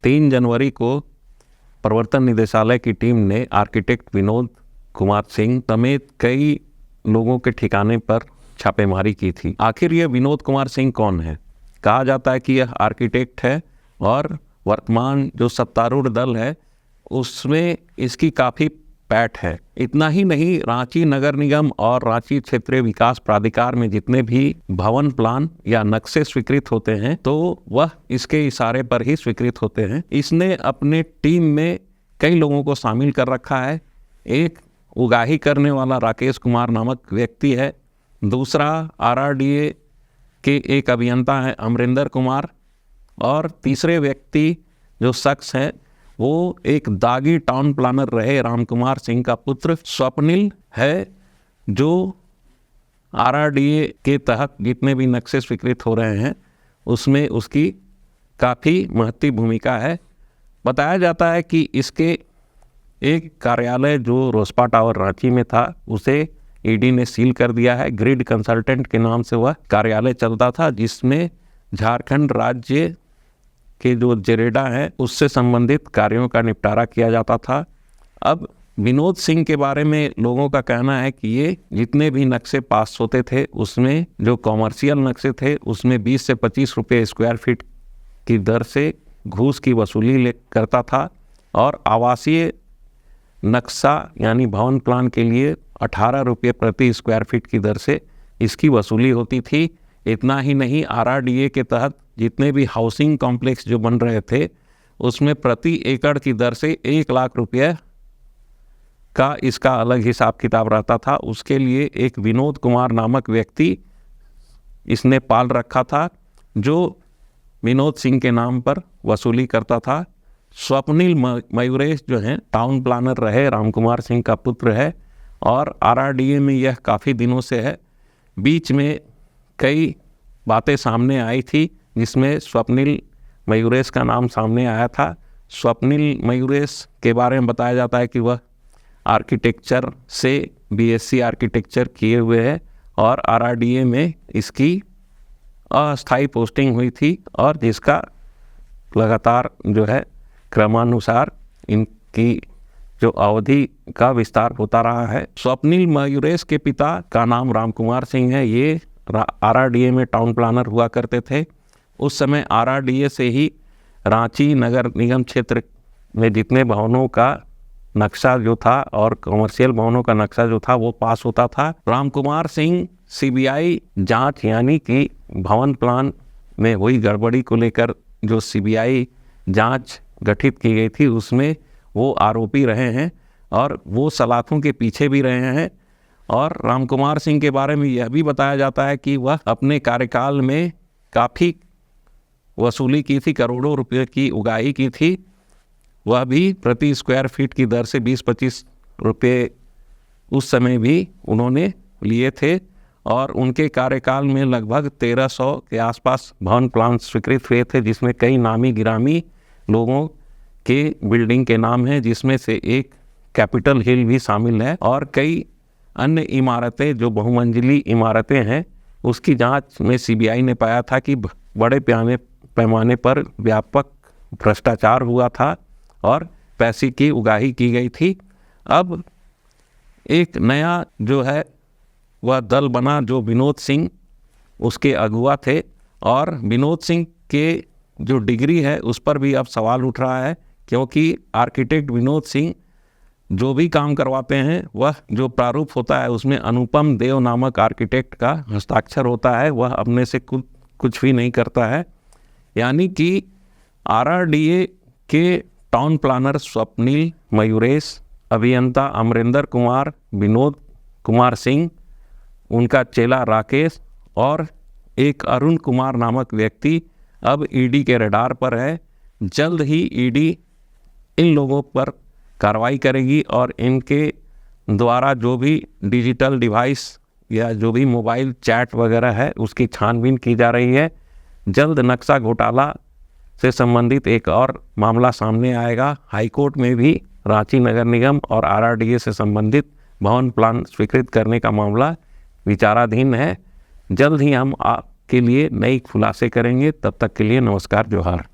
3 जनवरी को प्रवर्तन निदेशालय की टीम ने आर्किटेक्ट विनोद कुमार सिंह समेत कई लोगों के ठिकाने पर छापेमारी की थी। आखिर यह विनोद कुमार सिंह कौन है? कहा जाता है कि यह आर्किटेक्ट है और वर्तमान जो सत्तारूढ़ दल है उसमें इसकी काफ़ी पैठ है। इतना ही नहीं, रांची नगर निगम और रांची क्षेत्रीय विकास प्राधिकार में जितने भी भवन प्लान या नक्शे स्वीकृत होते हैं तो वह इसके इशारे पर ही स्वीकृत होते हैं। इसने अपने टीम में कई लोगों को शामिल कर रखा है। एक उगाही करने वाला राकेश कुमार नामक व्यक्ति है, दूसरा RRDA के एक अभियंता है अमरिंदर कुमार, और तीसरे व्यक्ति जो शख्स है वो एक दागी टाउन प्लानर रहे राम कुमार सिंह का पुत्र स्वप्निल है, जो RRDA के तहत जितने भी नक्शे स्वीकृत हो रहे हैं उसमें उसकी काफ़ी महत्वपूर्ण भूमिका है। बताया जाता है कि इसके एक कार्यालय जो रोसपा टावर रांची में था उसे ईडी ने सील कर दिया है। ग्रिड कंसल्टेंट के नाम से वह कार्यालय चलता था, जिसमें झारखंड राज्य के जो जेरेडा है उससे संबंधित कार्यों का निपटारा किया जाता था। अब विनोद सिंह के बारे में लोगों का कहना है कि ये जितने भी नक्शे पास होते थे उसमें जो कॉमर्शियल नक्शे थे उसमें 20 से 25 रुपये स्क्वायर फीट की दर से घूस की वसूली करता था, और आवासीय नक्शा यानी भवन प्लान के लिए 18 रुपये प्रति स्क्वायर फीट की दर से इसकी वसूली होती थी। इतना ही नहीं, RRDA के तहत जितने भी हाउसिंग कॉम्प्लेक्स जो बन रहे थे उसमें प्रति एकड़ की दर से 1 लाख रुपये का इसका अलग हिसाब किताब रहता था। उसके लिए एक विनोद कुमार नामक व्यक्ति इसने पाल रखा था जो विनोद सिंह के नाम पर वसूली करता था। स्वप्निल मयूरेश जो हैं टाउन प्लानर रहे, राम कुमार सिंह का पुत्र है, और RRDA में यह काफ़ी दिनों से है। बीच में कई बातें सामने आई थी जिसमें स्वप्निल मयूरेश का नाम सामने आया था। स्वप्निल मयूरेश के बारे में बताया जाता है कि वह आर्किटेक्चर से BSc आर्किटेक्चर किए हुए है और RRDA में इसकी अस्थायी पोस्टिंग हुई थी, और जिसका लगातार जो है क्रमानुसार इनकी जो अवधि का विस्तार होता रहा है। स्वप्निल मयूरेश के पिता का नाम राम कुमार सिंह है। ये RRDA में टाउन प्लानर हुआ करते थे। उस समय RRDA से ही रांची नगर निगम क्षेत्र में जितने भवनों का नक्शा जो था और कमर्शियल भवनों का नक्शा जो था वो पास होता था। राम कुमार सिंह CBI जांच यानी कि भवन प्लान में हुई गड़बड़ी को लेकर जो CBI जांच गठित की गई थी उसमें वो आरोपी रहे हैं और वो सलाखों के पीछे भी रहे हैं। और राम कुमार सिंह के बारे में यह भी बताया जाता है कि वह अपने कार्यकाल में काफ़ी वसूली की थी, करोड़ों रुपए की उगाही की थी। वह भी प्रति स्क्वायर फीट की दर से 20-25 रुपये उस समय भी उन्होंने लिए थे, और उनके कार्यकाल में लगभग 1300 के आसपास भवन प्लान स्वीकृत हुए थे, जिसमें कई नामी गिरामी लोगों के बिल्डिंग के नाम हैं, जिसमें से एक कैपिटल हिल भी शामिल है, और कई अन्य इमारतें जो बहुमंजिली इमारतें हैं उसकी जांच में CBI ने पाया था कि बड़े पैमाने पर व्यापक भ्रष्टाचार हुआ था और पैसे की उगाही की गई थी। अब एक नया जो है वह दल बना जो विनोद सिंह उसके अगुआ थे, और विनोद सिंह के जो डिग्री है उस पर भी अब सवाल उठ रहा है, क्योंकि आर्किटेक्ट विनोद सिंह जो भी काम करवाते हैं वह जो प्रारूप होता है उसमें अनुपम देव नामक आर्किटेक्ट का हस्ताक्षर होता है, वह अपने से कुछ भी नहीं करता है। यानी कि RRDA के टाउन प्लानर स्वप्निल मयूरेश, अभियंता अमरिंदर कुमार, विनोद कुमार सिंह, उनका चेला राकेश और एक अरुण कुमार नामक व्यक्ति अब ईडी के रडार पर है। जल्द ही ईडी इन लोगों पर कार्रवाई करेगी और इनके द्वारा जो भी डिजिटल डिवाइस या जो भी मोबाइल चैट वगैरह है उसकी छानबीन की जा रही है। जल्द नक्शा घोटाला से संबंधित एक और मामला सामने आएगा। हाईकोर्ट में भी रांची नगर निगम और RRDA से संबंधित भवन प्लान स्वीकृत करने का मामला विचाराधीन है। जल्द ही हम आपके लिए नई खुलासे करेंगे। तब तक के लिए नमस्कार, जोहार।